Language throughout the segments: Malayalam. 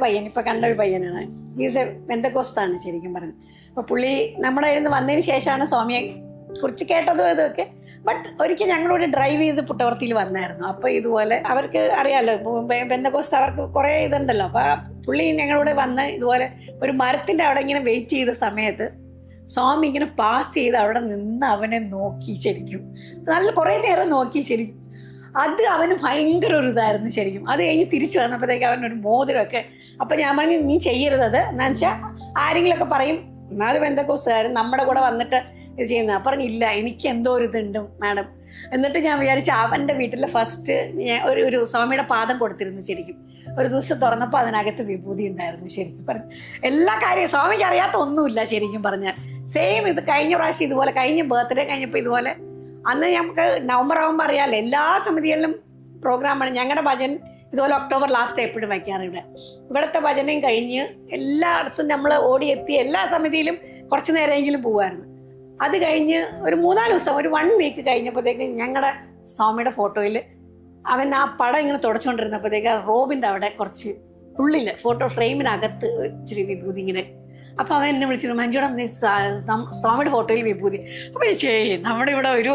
പയ്യൻ, ഇപ്പം കണ്ട ഒരു പയ്യനാണ്. ഈസ് എ പെന്തക്കോസ്താണ് ശരിക്കും പറഞ്ഞത്. അപ്പോൾ പുള്ളി നമ്മുടെ ഇന്ന് വന്നതിന് ശേഷമാണ് സ്വാമിയെ കുറിച്ച് കേട്ടതും ഇതൊക്കെ. ബട്ട് ഒരിക്കൽ ഞങ്ങളോട് ഡ്രൈവ് ചെയ്ത് പുട്ടവർത്തിയിൽ വന്നായിരുന്നു. അപ്പോൾ ഇതുപോലെ അവർക്ക് അറിയാമല്ലോ, പെന്തക്കോസ്ത് അവർക്ക് കുറേ ഇതുണ്ടല്ലോ. അപ്പോൾ ആ പുള്ളി ഞങ്ങളോട് വന്ന് ഇതുപോലെ ഒരു മരത്തിൻ്റെ അവിടെ ഇങ്ങനെ വെയിറ്റ് ചെയ്ത സമയത്ത് സ്വാമി ഇങ്ങനെ പാസ് ചെയ്ത് അവിടെ നിന്ന് അവനെ നോക്കി ശരിക്കും. നല്ല കുറേ നേരം നോക്കി ശരിക്കും. അത് അവന് ഭയങ്കര ഒരു ഇതായിരുന്നു ശരിക്കും. അത് കഴിഞ്ഞ് തിരിച്ചു വന്നപ്പോഴത്തേക്ക് അവനൊരു മോതിരമൊക്കെ. അപ്പം ഞാൻ പറഞ്ഞു, നീ ചെയ്യരുതത്. എന്നാന്ന് വെച്ചാൽ ആരെങ്കിലുമൊക്കെ പറയും അത് പെന്തക്കോസ്തുകാരൻ നമ്മുടെ കൂടെ വന്നിട്ട് ഇത് ചെയ്യുന്നത്. പറഞ്ഞില്ല, എനിക്ക് എന്തോ ഒരു ഇതുണ്ട് മാഡം. എന്നിട്ട് ഞാൻ വിചാരിച്ചു അവൻ്റെ വീട്ടിൽ ഫസ്റ്റ് ഞാൻ ഒരു സ്വാമിയുടെ പാദം കൊടുത്തിരുന്നു ശരിക്കും. ഒരു ദിവസം തുറന്നപ്പോൾ അതിനകത്ത് വിഭൂതി ഉണ്ടായിരുന്നു ശരിക്കും പറഞ്ഞു. എല്ലാ കാര്യവും സ്വാമിക്ക് അറിയാത്ത ഒന്നുമില്ല ശരിക്കും പറഞ്ഞാൽ. സെയിം ഇത് കഴിഞ്ഞ പ്രാവശ്യം ഇതുപോലെ, കഴിഞ്ഞ ബർത്ത്ഡേ കഴിഞ്ഞപ്പോൾ ഇതുപോലെ. അന്ന് നമുക്ക് നവംബർ ആകുമ്പോൾ അറിയാമല്ലോ, എല്ലാ സമിതികളിലും പ്രോഗ്രാമാണ്. ഞങ്ങളുടെ ഭജൻ ഇതുപോലെ ഒക്ടോബർ ലാസ്റ്റ് എപ്പോഴും വയ്ക്കാറ്. ഇവിടുത്തെ ഭജനയും കഴിഞ്ഞ് എല്ലായിടത്തും നമ്മൾ ഓടിയെത്തി എല്ലാ സമിതിയിലും കുറച്ച് നേരമെങ്കിലും പോകുമായിരുന്നു. അത് കഴിഞ്ഞ് ഒരു 3-4 ദിവസം, ഒരു 1 വീക്ക് കഴിഞ്ഞപ്പോഴത്തേക്ക് ഞങ്ങളുടെ സ്വാമിയുടെ ഫോട്ടോയിൽ അവൻ ആ പടം ഇങ്ങനെ തുടച്ചുകൊണ്ടിരുന്നപ്പോഴത്തേക്ക് ആ റോബിൻ്റെ അവിടെ കുറച്ച് ഉള്ളിൽ ഫോട്ടോ ഫ്രെയിമിനകത്ത് ഇച്ചിരി വിഭൂതി ഇങ്ങനെ. അപ്പോൾ അവൻ എന്നെ വിളിച്ചിട്ട്, മഞ്ജുടം നീ സ്വാമിയുടെ ഫോട്ടോയിൽ വിഭൂതി. അപ്പോൾ നമ്മുടെ ഇവിടെ ഒരു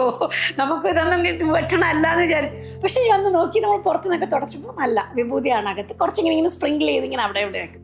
നമുക്ക് ഇതൊന്നും വെട്ടണം അല്ലാന്ന് വിചാരിച്ചു. പക്ഷേ ഈ വന്ന് നോക്കി നമ്മൾ പുറത്തു നിന്നൊക്കെ തുടച്ചപ്പോൾ അല്ല, വിഭൂതിയാണ് അകത്ത്. കുറച്ചിങ്ങനെ സ്പ്രിങ്കിൾ ചെയ്ത് ഇങ്ങനെ അവിടെ ഇവിടെ വെക്കും.